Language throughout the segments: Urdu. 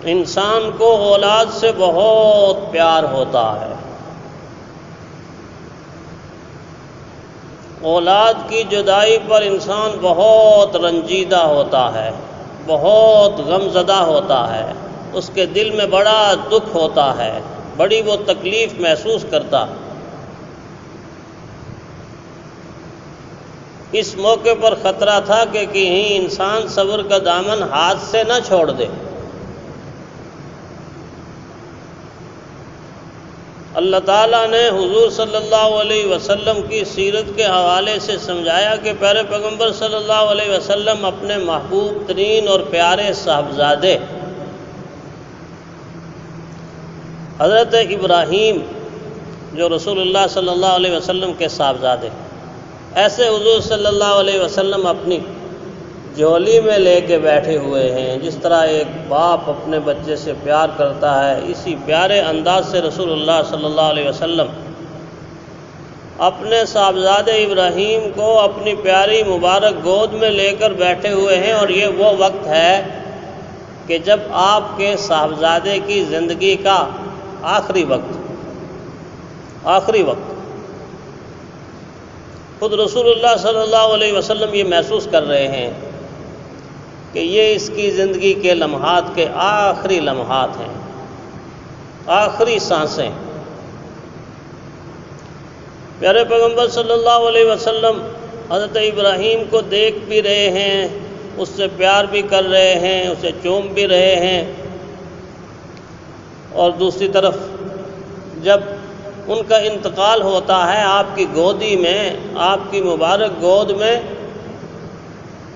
انسان کو اولاد سے بہت پیار ہوتا ہے، اولاد کی جدائی پر انسان بہت رنجیدہ ہوتا ہے، بہت غمزدہ ہوتا ہے، اس کے دل میں بڑا دکھ ہوتا ہے، بڑی وہ تکلیف محسوس کرتا۔ اس موقع پر خطرہ تھا کہ کہیں انسان صبر کا دامن ہاتھ سے نہ چھوڑ دے۔ اللہ تعالیٰ نے حضور صلی اللہ علیہ وسلم کی سیرت کے حوالے سے سمجھایا کہ پیارے پیغمبر صلی اللہ علیہ وسلم اپنے محبوب ترین اور پیارے صاحبزادے حضرت ابراہیم جو رسول اللہ صلی اللہ علیہ وسلم کے صاحبزادے، ایسے حضور صلی اللہ علیہ وسلم اپنی جھولی میں لے کے بیٹھے ہوئے ہیں۔ جس طرح ایک باپ اپنے بچے سے پیار کرتا ہے، اسی پیارے انداز سے رسول اللہ صلی اللہ علیہ وسلم اپنے صاحبزادے ابراہیم کو اپنی پیاری مبارک گود میں لے کر بیٹھے ہوئے ہیں، اور یہ وہ وقت ہے کہ جب آپ کے صاحبزادے کی زندگی کا آخری وقت خود رسول اللہ صلی اللہ علیہ وسلم یہ محسوس کر رہے ہیں کہ یہ اس کی زندگی کے لمحات کے آخری لمحات ہیں، آخری سانسیں۔ پیارے پیغمبر صلی اللہ علیہ وسلم حضرت ابراہیم کو دیکھ بھی رہے ہیں، اس سے پیار بھی کر رہے ہیں، اسے چوم بھی رہے ہیں، اور دوسری طرف جب ان کا انتقال ہوتا ہے آپ کی گودی میں، آپ کی مبارک گود میں،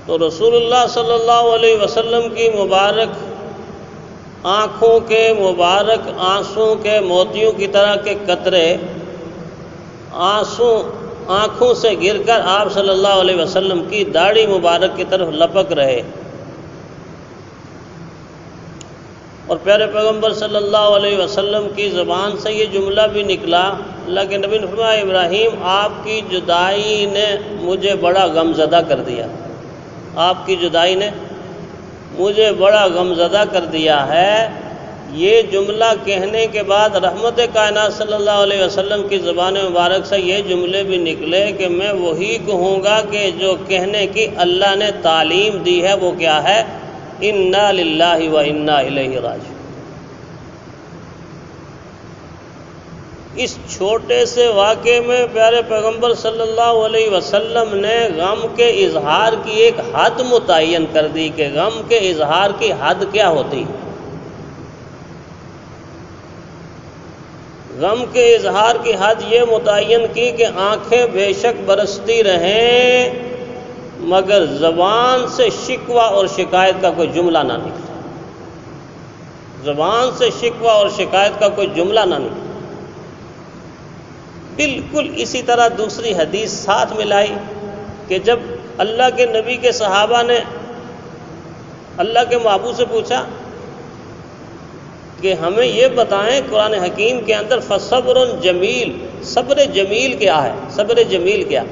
تو رسول اللہ صلی اللہ علیہ وسلم کی مبارک آنکھوں کے مبارک آنسوں کے موتیوں کی طرح کے قطرے آنکھوں سے گر کر آپ صلی اللہ علیہ وسلم کی داڑھی مبارک کی طرف لپک رہے، اور پیارے پیغمبر صلی اللہ علیہ وسلم کی زبان سے یہ جملہ بھی نکلا، اللہ کے نبی نے فرمایا ابراہیم آپ کی جدائی نے مجھے بڑا غمزدہ کر دیا، آپ کی جدائی نے مجھے بڑا غمزدہ کر دیا ہے۔ یہ جملہ کہنے کے بعد رحمت کائنات صلی اللہ علیہ وسلم کی زبان مبارک سے یہ جملے بھی نکلے کہ میں وہی کہوں گا کہ جو کہنے کی اللہ نے تعلیم دی ہے، وہ کیا ہے؟ انا للہ و انا الیہ راجعون۔ اس چھوٹے سے واقعے میں پیارے پیغمبر صلی اللہ علیہ وسلم نے غم کے اظہار کی ایک حد متعین کر دی کہ غم کے اظہار کی حد کیا ہوتی ہے۔ غم کے اظہار کی حد یہ متعین کی کہ آنکھیں بے شک برستی رہیں مگر زبان سے شکوہ اور شکایت کا کوئی جملہ نہ نکلے، زبان سے شکوہ اور شکایت کا کوئی جملہ نہ نکلے۔ بالکل اسی طرح دوسری حدیث ساتھ ملائی کہ جب اللہ کے نبی کے صحابہ نے اللہ کے محبوب سے پوچھا کہ ہمیں یہ بتائیں قرآن حکیم کے اندر فصبر جمیل، صبر جمیل کیا ہے؟ صبر جمیل کیا؟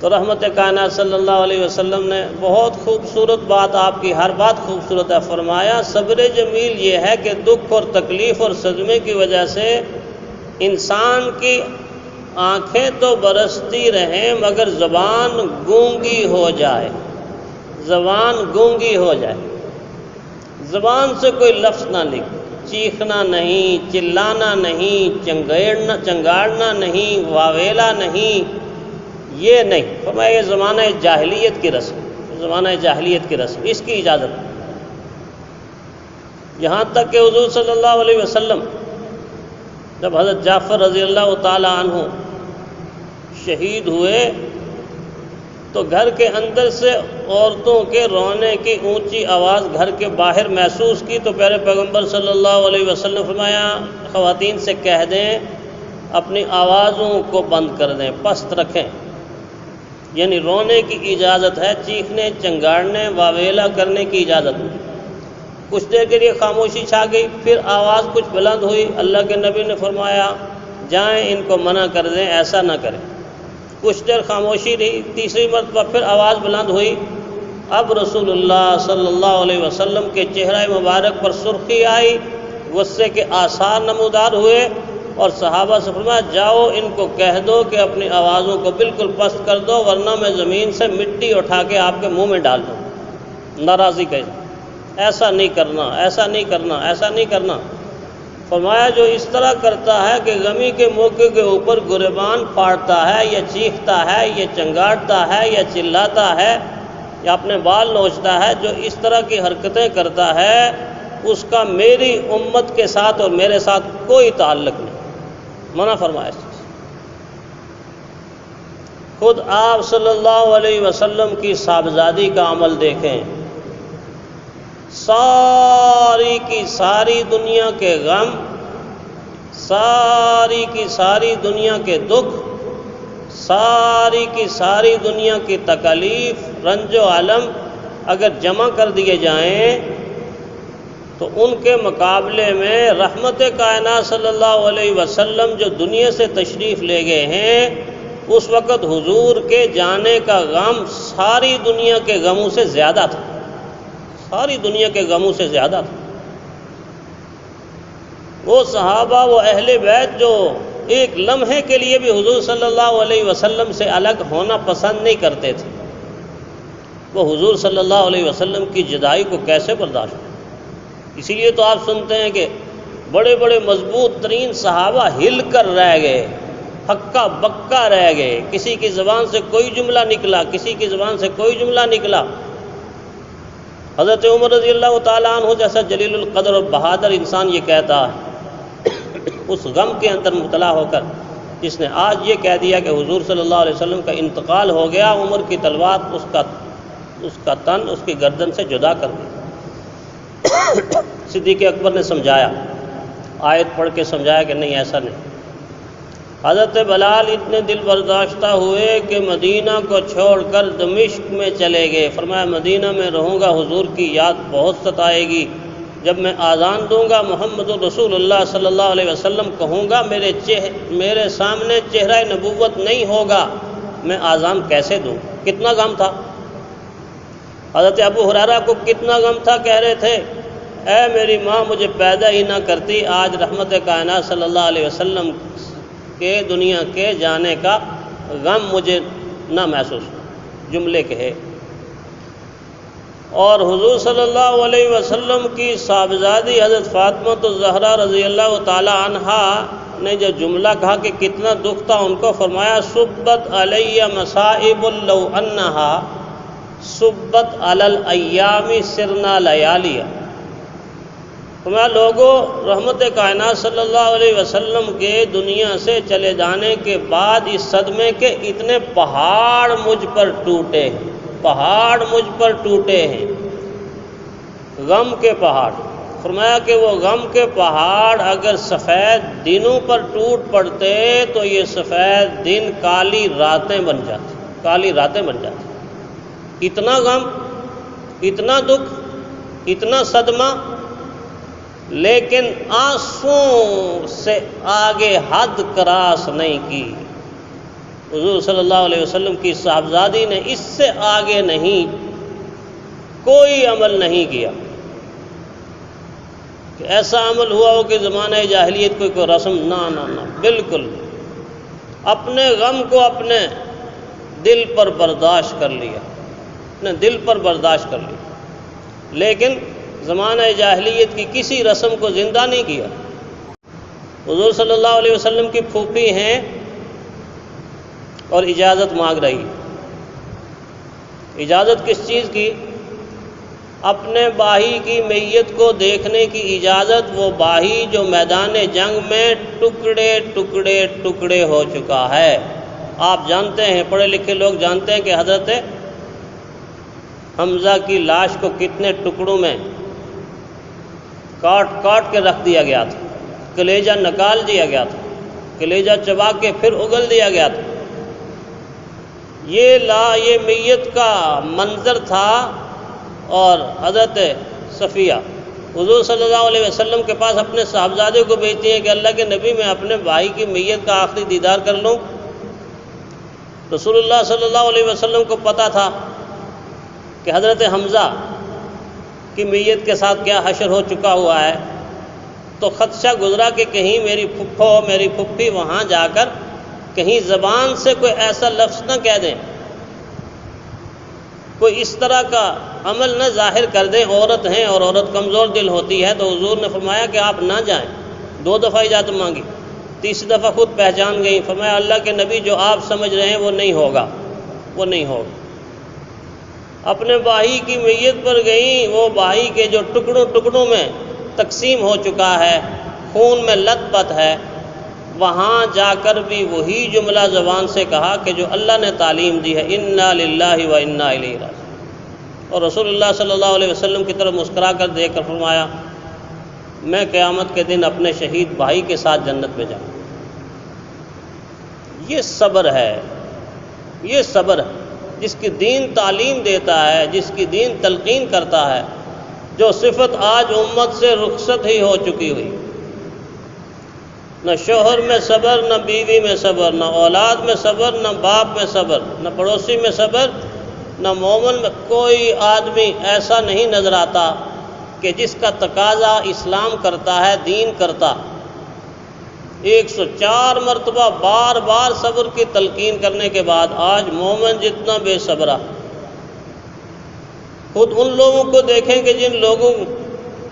تو رحمت کائنات صلی اللہ علیہ وسلم نے بہت خوبصورت بات، آپ کی ہر بات خوبصورت ہے، فرمایا صبر جمیل یہ ہے کہ دکھ اور تکلیف اور صدمے کی وجہ سے انسان کی آنکھیں تو برستی رہیں مگر زبان گونگی ہو جائے، زبان گونگی ہو جائے، زبان سے کوئی لفظ نہ نکلے، چیخنا نہیں، چلانا نہیں، چنگاڑنا نہیں، واویلا نہیں، یہ نہیں۔ فرمایا یہ زمانہ جاہلیت کی رسم، زمانہ جاہلیت کی رسم، اس کی اجازت۔ یہاں تک کہ حضور صلی اللہ علیہ وسلم جب حضرت جعفر رضی اللہ تعالی عنہ شہید ہوئے تو گھر کے اندر سے عورتوں کے رونے کی اونچی آواز گھر کے باہر محسوس کی، تو پیارے پیغمبر صلی اللہ علیہ وسلم فرمایا خواتین سے کہہ دیں اپنی آوازوں کو بند کر دیں، پست رکھیں، یعنی رونے کی اجازت ہے، چیخنے، چنگاڑنے، واویلا کرنے کی اجازت نہیں۔ کچھ دیر کے لیے خاموشی چھا گئی، پھر آواز کچھ بلند ہوئی، اللہ کے نبی نے فرمایا جائیں ان کو منع کر دیں، ایسا نہ کریں۔ کچھ دیر خاموشی رہی، تیسری مرتبہ پھر آواز بلند ہوئی، اب رسول اللہ صلی اللہ علیہ وسلم کے چہرہ مبارک پر سرخی آئی، غصے کے آثار نمودار ہوئے، اور صحابہ سے فرمایا جاؤ ان کو کہہ دو کہ اپنی آوازوں کو بالکل پست کر دو، ورنہ میں زمین سے مٹی اٹھا کے آپ کے منہ میں ڈال دوں۔ ناراضی کہی، ایسا نہیں کرنا، ایسا نہیں کرنا، ایسا نہیں کرنا۔ فرمایا جو اس طرح کرتا ہے کہ غمی کے موقع کے اوپر گریبان پھاڑتا ہے یا چیختا ہے یا چنگاڑتا ہے یا چلاتا ہے یا اپنے بال نوچتا ہے، جو اس طرح کی حرکتیں کرتا ہے اس کا میری امت کے ساتھ اور میرے ساتھ کوئی تعلق نہیں، منع فرمایا اس چیز۔ خود آپ صلی اللہ علیہ وسلم کی صاحبزادی کا عمل دیکھیں، ساری کی ساری دنیا کے غم، ساری کی ساری دنیا کے دکھ، ساری کی ساری دنیا کی تکالیف، رنج و الم اگر جمع کر دیے جائیں تو ان کے مقابلے میں رحمت کائنات صلی اللہ علیہ وسلم جو دنیا سے تشریف لے گئے ہیں، اس وقت حضور کے جانے کا غم ساری دنیا کے غموں سے زیادہ تھا، ساری دنیا کے غموں سے زیادہ تھا۔ وہ صحابہ، وہ اہل بیت جو ایک لمحے کے لیے بھی حضور صلی اللہ علیہ وسلم سے الگ ہونا پسند نہیں کرتے تھے، وہ حضور صلی اللہ علیہ وسلم کی جدائی کو کیسے برداشت کریں؟ اسی لیے تو آپ سنتے ہیں کہ بڑے بڑے مضبوط ترین صحابہ ہل کر رہ گئے، ہکا بکا رہ گئے، کسی کی زبان سے کوئی جملہ نکلا، کسی کی زبان سے کوئی جملہ نکلا۔ حضرت عمر رضی اللہ تعالیٰ عنہ جیسا جلیل القدر اور بہادر انسان یہ کہتا ہے اس غم کے اندر مبتلا ہو کر، جس نے آج یہ کہہ دیا کہ حضور صلی اللہ علیہ وسلم کا انتقال ہو گیا، عمر کی تلوار اس کا تن اس کی گردن سے جدا کر دی۔ صدیق اکبر نے سمجھایا، آیت پڑھ کے سمجھایا کہ نہیں ایسا نہیں۔ حضرت بلال اتنے دل برداشتہ ہوئے کہ مدینہ کو چھوڑ کر دمشق میں چلے گئے۔ فرمایا مدینہ میں رہوں گا، حضور کی یاد بہت ستائے گی، جب میں اذان دوں گا محمد رسول اللہ صلی اللہ علیہ وسلم کہوں گا، میرے سامنے چہرہ نبوت نہیں ہوگا، میں اذان کیسے دوں؟ کتنا غم تھا حضرت ابو ہریرہ کو، کتنا غم تھا، کہہ رہے تھے اے میری ماں مجھے پیدا ہی نہ کرتی، آج رحمت کائنات صلی اللہ علیہ وسلم کے دنیا کے جانے کا غم مجھے نہ محسوس ہو، جملے کہے۔ اور حضور صلی اللہ علیہ وسلم کی صاحبزادی حضرت فاطمہ الزہرا رضی اللہ تعالی عنہا نے جو جملہ کہا کہ کتنا دکھ تھا ان کو، فرمایا صبت علی مصائب لو انہا صبت علی الایام سرنا لیالیا۔ فرمایا لوگوں، رحمت کائنات صلی اللہ علیہ وسلم کے دنیا سے چلے جانے کے بعد اس صدمے کے اتنے پہاڑ مجھ پر ٹوٹے ہیں، پہاڑ مجھ پر ٹوٹے ہیں، غم کے پہاڑ۔ فرمایا کہ وہ غم کے پہاڑ اگر سفید دنوں پر ٹوٹ پڑتے تو یہ سفید دن کالی راتیں بن جاتی، کالی راتیں بن جاتی۔ اتنا غم، اتنا دکھ، اتنا صدمہ، لیکن آنسوں سے آگے حد کراس نہیں کی۔ حضور صلی اللہ علیہ وسلم کی صاحبزادی نے اس سے آگے نہیں کوئی عمل نہیں کیا کہ ایسا عمل ہوا ہو کہ زمانہ جاہلیت کوئی رسم، نہ بالکل اپنے غم کو اپنے دل پر برداشت کر لیا، اپنے دل پر برداشت کر لیا، لیکن زمانہ جاہلیت کی کسی رسم کو زندہ نہیں کیا۔ حضور صلی اللہ علیہ وسلم کی پھوپھی ہیں اور اجازت مانگ رہی، اجازت کس چیز کی؟ اپنے باہی کی میت کو دیکھنے کی اجازت، وہ باہی جو میدان جنگ میں ٹکڑے ٹکڑے ٹکڑے ہو چکا ہے۔ آپ جانتے ہیں، پڑھے لکھے لوگ جانتے ہیں کہ حضرت حمزہ کی لاش کو کتنے ٹکڑوں میں کاٹ کاٹ کے رکھ دیا گیا تھا، کلیجہ نکال دیا گیا تھا، کلیجہ چبا کے پھر اگل دیا گیا تھا۔ یہ میت کا منظر تھا، اور حضرت صفیہ حضور صلی اللہ علیہ وسلم کے پاس اپنے صاحبزادے کو بھیجتی ہیں کہ اللہ کے نبی میں اپنے بھائی کی میت کا آخری دیدار کر لوں۔ رسول اللہ صلی اللہ علیہ وسلم کو پتہ تھا کہ حضرت حمزہ کی میت کے ساتھ کیا حشر ہو چکا ہوا ہے، تو خدشہ گزرا کہ کہیں میری پھپھو میری پھپھی وہاں جا کر کہیں زبان سے کوئی ایسا لفظ نہ کہہ دیں، کوئی اس طرح کا عمل نہ ظاہر کر دیں، عورت ہیں اور عورت کمزور دل ہوتی ہے۔ تو حضور نے فرمایا کہ آپ نہ جائیں۔ 2 دفعہ اجازت مانگی، تیسری دفعہ خود پہچان گئی، فرمایا اللہ کے نبی جو آپ سمجھ رہے ہیں وہ نہیں ہوگا، وہ نہیں ہوگا۔ اپنے بھائی کی میت پر گئیں، وہ بھائی کے جو ٹکڑوں ٹکڑوں میں تقسیم ہو چکا ہے، خون میں لت پت ہے، وہاں جا کر بھی وہی جملہ زبان سے کہا کہ جو اللہ نے تعلیم دی ہے، انا للہ و انا الیہ راجعون۔ اور رسول اللہ صلی اللہ علیہ وسلم کی طرف مسکرا کر دیکھ کر فرمایا میں قیامت کے دن اپنے شہید بھائی کے ساتھ جنت میں جاؤں۔ یہ صبر ہے، یہ صبر ہے جس کی دین تعلیم دیتا ہے، جس کی دین تلقین کرتا ہے، جو صفت آج امت سے رخصت ہی ہو چکی ہوئی۔ نہ شوہر میں صبر، نہ بیوی میں صبر، نہ اولاد میں صبر، نہ باپ میں صبر، نہ پڑوسی میں صبر، نہ مومن میں۔ کوئی آدمی ایسا نہیں نظر آتا کہ جس کا تقاضا اسلام کرتا ہے، دین کرتا۔ 104 مرتبہ بار بار صبر کی تلقین کرنے کے بعد آج مومن جتنا بے صبرا۔ خود ان لوگوں کو دیکھیں کہ جن لوگوں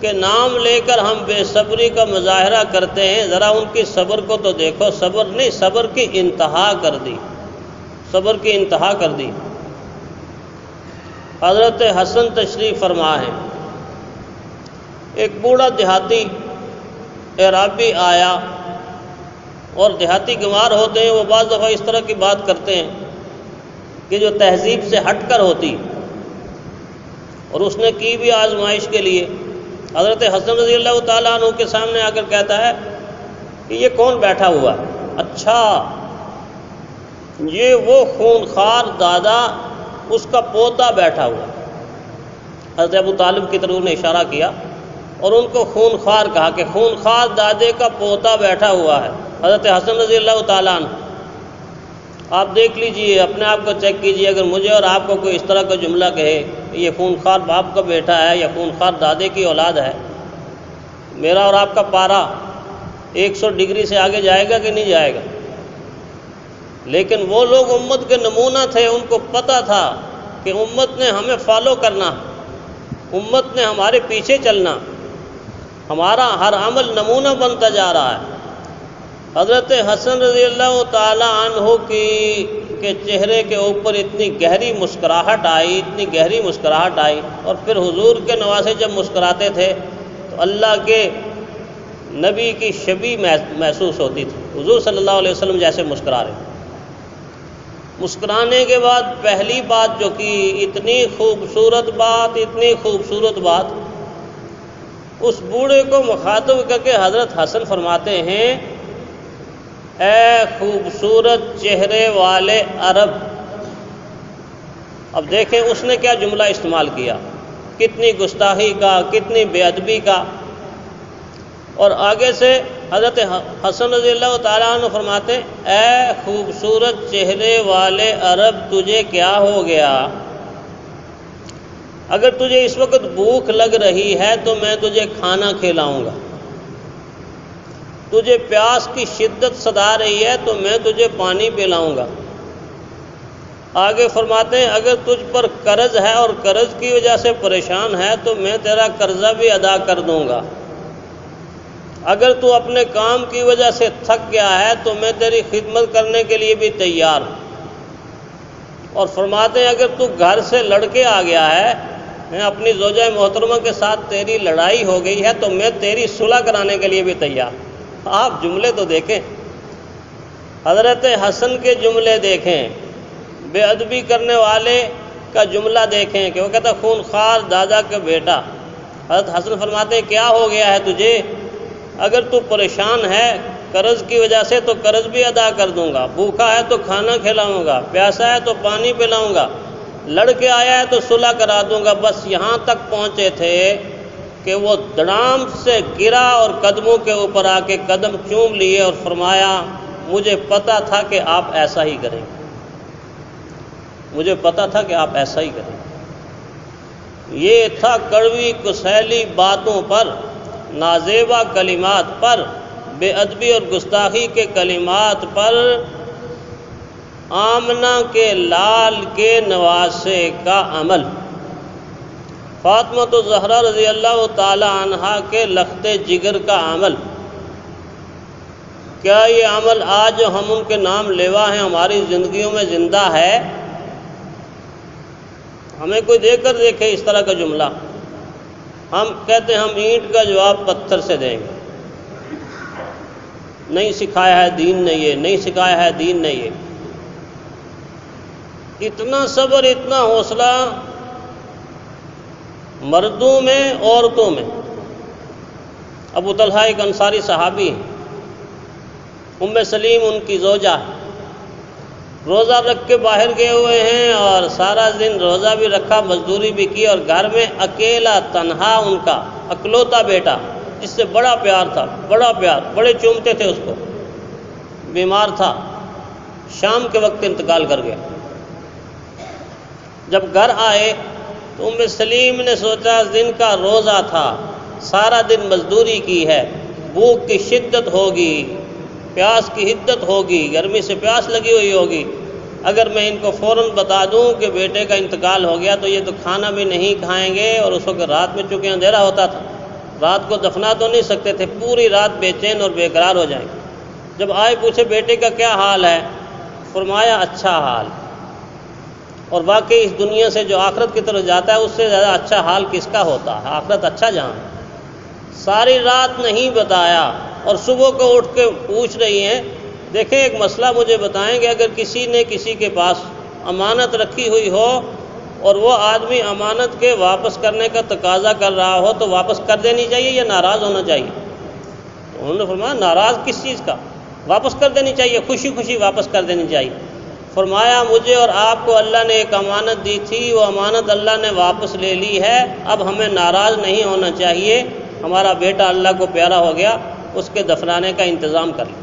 کے نام لے کر ہم بے صبری کا مظاہرہ کرتے ہیں، ذرا ان کی صبر کو تو دیکھو۔ صبر نہیں، صبر کی انتہا کر دی، صبر کی انتہا کر دی۔ حضرت حسن تشریف فرما ہے، ایک بوڑھا دیہاتی اعرابی آیا، اور دیہاتی گنوار ہوتے ہیں، وہ بعض دفعہ اس طرح کی بات کرتے ہیں کہ جو تہذیب سے ہٹ کر ہوتی، اور اس نے کی بھی آزمائش کے لیے۔ حضرت حسن رضی اللہ تعالیٰ عنہ کے سامنے آ کر کہتا ہے کہ یہ کون بیٹھا ہوا ہے؟ اچھا، یہ وہ خونخوار دادا، اس کا پوتا بیٹھا ہوا۔ حضرت ابو طالب کی طرف نے اشارہ کیا اور ان کو خونخوار کہا کہ خونخوار دادے کا پوتا بیٹھا ہوا ہے۔ حضرت حسن رضی اللہ تعالیٰ عنہ، آپ دیکھ لیجئے، اپنے آپ کو چیک کیجئے، اگر مجھے اور آپ کو کوئی اس طرح کا جملہ کہے یہ خونخوار باپ کا بیٹا ہے یا خونخوار دادے کی اولاد ہے، میرا اور آپ کا پارا 100 ڈگری سے آگے جائے گا کہ نہیں جائے گا؟ لیکن وہ لوگ امت کے نمونہ تھے، ان کو پتہ تھا کہ امت نے ہمیں فالو کرنا، امت نے ہمارے پیچھے چلنا، ہمارا ہر عمل نمونہ بنتا جا رہا ہے۔ حضرت حسن رضی اللہ تعالی عنہ کے چہرے کے اوپر اتنی گہری مسکراہٹ آئی، اتنی گہری مسکراہٹ آئی، اور پھر حضور کے نواسے جب مسکراتے تھے تو اللہ کے نبی کی شبیہ محسوس ہوتی تھی، حضور صلی اللہ علیہ وسلم جیسے مسکرا رہے۔ مسکرانے کے بعد پہلی بات جو کی، اتنی خوبصورت بات، اتنی خوبصورت بات، اس بوڑھے کو مخاطب کر کے حضرت حسن فرماتے ہیں اے خوبصورت چہرے والے عرب۔ اب دیکھیں اس نے کیا جملہ استعمال کیا، کتنی گستاخی کا، کتنی بے ادبی کا۔ اور آگے سے حضرت حسن رضی اللہ تعالیٰ عنہ فرماتے اے خوبصورت چہرے والے عرب، تجھے کیا ہو گیا؟ اگر تجھے اس وقت بھوک لگ رہی ہے تو میں تجھے کھانا کھلاؤں گا، تجھے پیاس کی شدت ستا رہی ہے تو میں تجھے پانی پلاؤں گا۔ آگے فرماتے ہیں اگر تجھ پر قرض ہے اور قرض کی وجہ سے پریشان ہے تو میں تیرا قرضہ بھی ادا کر دوں گا۔ اگر تو اپنے کام کی وجہ سے تھک گیا ہے تو میں تیری خدمت کرنے کے لیے بھی تیار ہوں۔ اور فرماتے ہیں اگر تو گھر سے لڑ کے آ گیا ہے، میں اپنی زوجہ محترمہ کے ساتھ تیری لڑائی ہو گئی ہے تو میں تیری صلح کرانے کے لیے بھی تیار ہوں۔ آپ جملے تو دیکھیں، حضرت حسن کے جملے دیکھیں، بے ادبی کرنے والے کا جملہ دیکھیں کہ وہ کہتا خونخوار دادا کا بیٹا۔ حضرت حسن فرماتے ہیں کیا ہو گیا ہے تجھے؟ اگر تو پریشان ہے قرض کی وجہ سے تو قرض بھی ادا کر دوں گا، بھوکا ہے تو کھانا کھلاؤں گا، پیاسا ہے تو پانی پلاؤں گا، لڑ کے آیا ہے تو صلح کرا دوں گا۔ بس یہاں تک پہنچے تھے کہ وہ دڑام سے گرا اور قدموں کے اوپر آ کے قدم چوم لیے اور فرمایا مجھے پتا تھا کہ آپ ایسا ہی کریں گے، مجھے پتا تھا کہ آپ ایسا ہی کریں گے۔ یہ تھا کڑوی کسیلی باتوں پر، نازیبا کلمات پر، بے ادبی اور گستاخی کے کلمات پر، آمنہ کے لال کے نواسے کا عمل، فاطمہ الزہرا رضی اللہ تعالی عنہا کے لخت جگر کا عمل۔ کیا یہ عمل آج جو ہم ان کے نام لیوا ہیں ہماری زندگیوں میں زندہ ہے؟ ہمیں کوئی دے کر دیکھے اس طرح کا جملہ، ہم کہتے ہیں ہم اینٹ کا جواب پتھر سے دیں گے، نہیں سکھایا ہے دین نے یہ، نہیں سکھایا ہے دین نے یہ۔ اتنا صبر، اتنا حوصلہ مردوں میں عورتوں میں۔ ابو طلحہ ایک انصاری صحابی ہیں، ام سلیم ان کی زوجہ ہے، روزہ رکھ کے باہر گئے ہوئے ہیں اور سارا دن روزہ بھی رکھا، مزدوری بھی کی، اور گھر میں اکیلا تنہا ان کا اکلوتا بیٹا جس سے بڑا پیار تھا، بڑا پیار، بڑے چومتے تھے اس کو، بیمار تھا، شام کے وقت انتقال کر گیا۔ جب گھر آئے تو ام سلیم نے سوچا دن کا روزہ تھا، سارا دن مزدوری کی ہے، بھوک کی شدت ہوگی، پیاس کی حدت ہوگی، گرمی سے پیاس لگی ہوئی ہوگی، اگر میں ان کو فوراً بتا دوں کہ بیٹے کا انتقال ہو گیا تو یہ تو کھانا بھی نہیں کھائیں گے، اور اس وقت رات میں چونکہ اندھیرا ہوتا تھا، رات کو دفنا تو نہیں سکتے تھے، پوری رات بے چین اور بے قرار ہو جائیں گے۔ جب آئے پوچھے بیٹے کا کیا حال ہے، فرمایا اچھا حال۔ اور واقعی اس دنیا سے جو آخرت کی طرف جاتا ہے اس سے زیادہ اچھا حال کس کا ہوتا ہے؟ آخرت اچھا جہاں ہے۔ ساری رات نہیں بتایا اور صبح کو اٹھ کے پوچھ رہی ہیں۔ دیکھیں ایک مسئلہ مجھے بتائیں کہ اگر کسی نے کسی کے پاس امانت رکھی ہوئی ہو اور وہ آدمی امانت کے واپس کرنے کا تقاضا کر رہا ہو تو واپس کر دینی چاہیے یا ناراض ہونا چاہیے؟ تو انہوں نے فرمایا ناراض کس چیز کا، واپس کر دینی چاہیے، خوشی خوشی واپس کر دینی چاہیے۔ فرمایا مجھے اور آپ کو اللہ نے ایک امانت دی تھی، وہ امانت اللہ نے واپس لے لی ہے، اب ہمیں ناراض نہیں ہونا چاہیے، ہمارا بیٹا اللہ کو پیارا ہو گیا، اس کے دفنانے کا انتظام کر لیں۔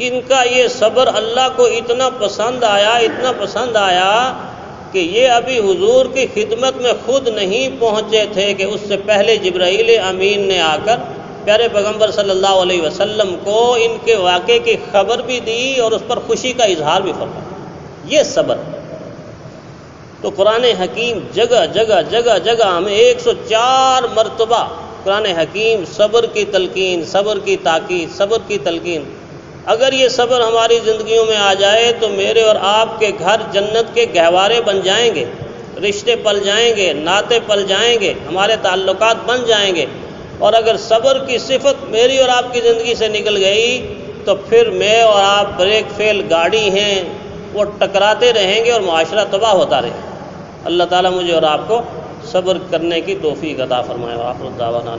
ان کا یہ صبر اللہ کو اتنا پسند آیا، اتنا پسند آیا کہ یہ ابھی حضور کی خدمت میں خود نہیں پہنچے تھے کہ اس سے پہلے جبرائیل امین نے آ کر پیارے پیغمبر صلی اللہ علیہ وسلم کو ان کے واقعے کی خبر بھی دی اور اس پر خوشی کا اظہار بھی فرمایا۔ یہ صبر۔ تو قرآن حکیم جگہ جگہ جگہ جگہ ہمیں 104 مرتبہ قرآن حکیم صبر کی تلقین، صبر کی تاکید، صبر کی تلقین۔ اگر یہ صبر ہماری زندگیوں میں آ جائے تو میرے اور آپ کے گھر جنت کے گہوارے بن جائیں گے، رشتے پل جائیں گے، ناطے پل جائیں گے، ہمارے تعلقات بن جائیں گے۔ اور اگر صبر کی صفت میری اور آپ کی زندگی سے نکل گئی تو پھر میں اور آپ بریک فیل گاڑی ہیں، وہ ٹکراتے رہیں گے اور معاشرہ تباہ ہوتا رہے۔ اللہ تعالیٰ مجھے اور آپ کو صبر کرنے کی توفیق عطا فرمائے۔ وآخر دعوانا